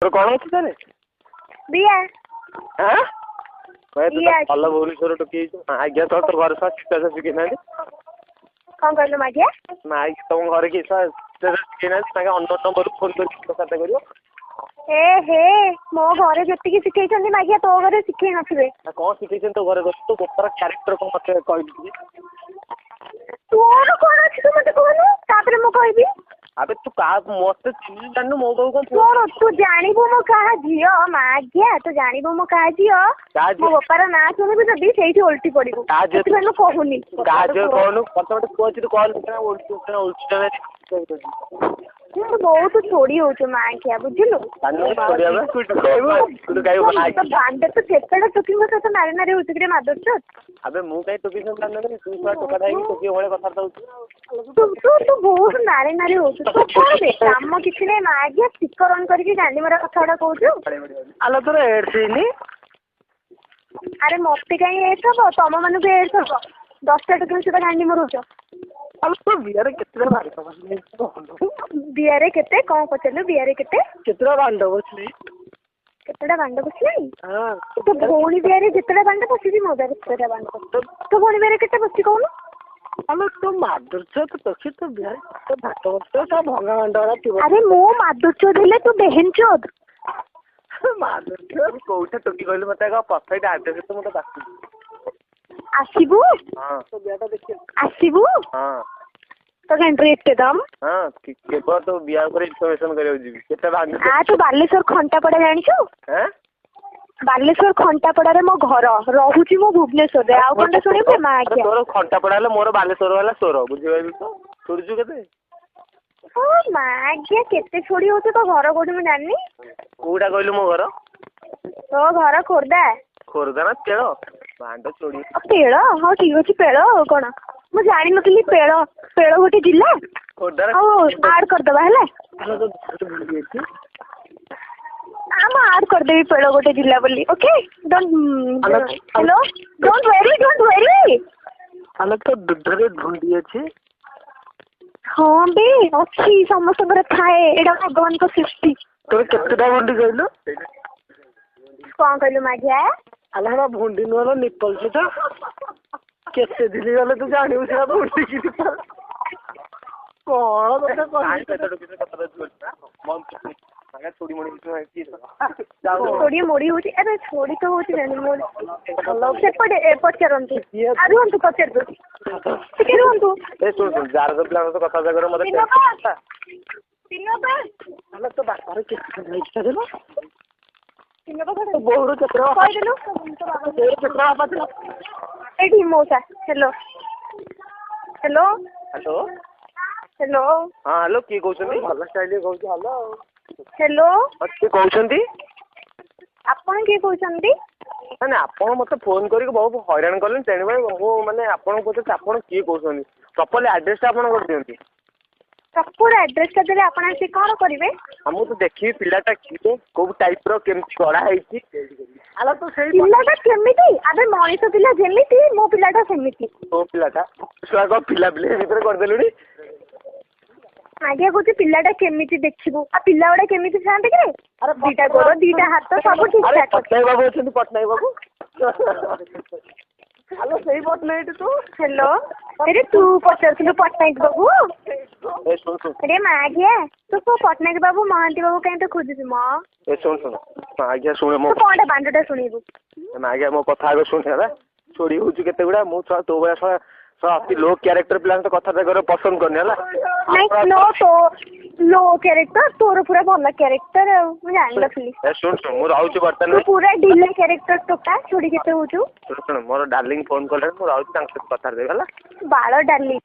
तो कौन अच्छी तारे बिया हाँ मैं बिया तो भल भुवनेश्वर टोकी आज्ञा तो घर सह शिक्षा शिखी ना कौन कहलु मागिया ना तुम घर किए शिक्षा शिखी ना अन्न नंबर फोन कर ए हे मो घरे जति शिखई मागिया तो घरे शिखई नथिबे कौन शिखई तो घर तो गोपार क्यारेक्टर कौन मत कह तोर कौन अच्छी तू मत कहलु तापर मु कहबी अबे तू का मत चिन्ह जानू मो बाबू कौन तोर तू जानिबो मो कहा झियो मागिया तू जानिबो मो कहा झियो मो गोपार ना सुनिबी जदी सेठी उल्टी पड़िबो तू मैं कहूनी काजे कहनु पछटे कोच तू कॉल करना उल्टी तू बहुत छोड़ी होछु मागिया बुझिलु तू बांडे तो केतडा टुकी मत तो नारे नारे होछु रे मादर अबे मु कहीं टुकी सब जानना नहीं तू थोड़ा टोका दाई टुकी होले कथा दउ तू बहुत नारे नारे होछु तो कौन बे काम किछि नै मागिया स्पीकर ऑन करके गांडी मरा कथाडा कहछु आलो तोर हेड सीनी अरे मते कहीं ए सब तम मानु के ए सब 10टा टुकी सुदा गांडी मरुछ आलो तो बियारे केतरा भारी समझ बियारे केते कौन पचलु बियारे केतरा बांड बसली केतडा बांड बसली हां तो भौणी बियारे जेतडा बांड बसली मो बियारे केतडा बांड तो भौणी बियारे केते बसली कहनु आलो तो मादर छ तो तखि तो बियारे तो भात बसतो तो भंगा बांड वाला थिबो अरे मो मादर छ देले तू बेहन चोद मादर छ कोठा टुकी कहले मते का परफेक्ट एड्रेस तो मते बाकी आसीबू हां तो बियाटा देखि आसीबू हां तो एंट्री एते दम हां केबो तो बिया करे इन्फॉर्मेशन करे जीवी केते भाग आ तू बालेश्वर खंटापड़ा जानिछु हैं बालेश्वर खंटापड़ा रे मो घर रहूची मो भुवनेश्वर रे आउ कोनटा सुनिबे मा आज्ञा तोर खंटापड़ा ले मोर बालेश्वर वाला सोर बुझिबाइलु तो छोड़जु केते ओ मा आज्ञा केते छोड़ी होते तो घर कोडी म जाननी कोडा कहलु मो घर तो घर खोरदा खोरदा ना तेलो बांड छोड़ी पेड़ हाँ ठीक अच्छे पेड़ कौन मुझे जानी नी पेड़ पेड़ गोटे जिला आड करदे आम आड करदेवी पेड़ गोटे जिला बोली ओके हेलो डोंट वेरी अलग तो दुधरे ढूंढी अछि हाँ बे अच्छी समस्त थाए एडा भगवान को सृष्टि तोर केतेटा भुंडी कहलु कौन कहलु मागिया अलहरा भुंडी नो निपल छ तो केते दिली गले तू जानि उछरा भुंडी की कोन बता कोन केते किसे कथा दस मन आगे छोड़ी मोड़ी की छोड़ी मोड़ी होती अरे छोड़ी तो होती नहीं मोड़ी लोग से पड़े पचरंतु आरुंतु पचरतु ठीक रुंतु ए सुन जार दो प्लान तो कथा जगह मते तीनो बा हम तो बात करे के नहीं छदेलो तीनो बा बोहरो चक्र कह देलो तो बाबा तेरे चक्र आपत एडी मोसा हेलो हेलो हेलो हेलो हां हेलो की कहउछंती भल स्टाइल कहउछ हेलो हेलो की कहउछंती आपण की कहउछंती माने आपण मते फोन करी बहुत हैरान करले तेनी भाई वो माने आपण पते आपण की कहउछंती प्रॉपर्ली एड्रेस आपण कर दियंती प्रॉपर एड्रेस का देले आपण से कोन करिवे हम तो देखि पिलाटा किते को टाइप रो केमती गड़ा हैची आला तो सही पिलाटा केमिति अबे मनीष पिला जेमिति मो पिलाटा सेमिति तो पिलाटा उसका को पिला बिले भीतर कर देलुडी आगे कुछ पिलाटा केमिति देखिबो आ पिला ओडा केमिति थांते के अरे दीटा गोरो दीटा हाथ सब ठीक ठाक पटनाई बाबू अछन पटनाई बाबू हेलो सही पटनाई तू हेलो अरे तू पचरथुलु पटनायक बाबू ए सुन अरे मागिया तू को पटनायक बाबू महांती बाबू कहीं तो खोजुछि म ए सुन आज्ञा सुन मो तू कोनटा बांडटा सुनिबु आज्ञा मो कथा आगे सुन हेला छोड़ी होछु केते गुडा मु तो बया अति लो कैरेक्टर प्लान तो कथा जगह पसंद करने हला नहीं नो तो लो कैरेक्टर तोर पूरा भला कैरेक्टर मु जानि लखली ए सुन मु रहउछु बर्तन तू पूरा ढिला कैरेक्टर टोका छोड़ी केते होछु सुन मोर डार्लिंग फोन करले मु रहउछु तांक कथा दे हला बाळ डार्लिंग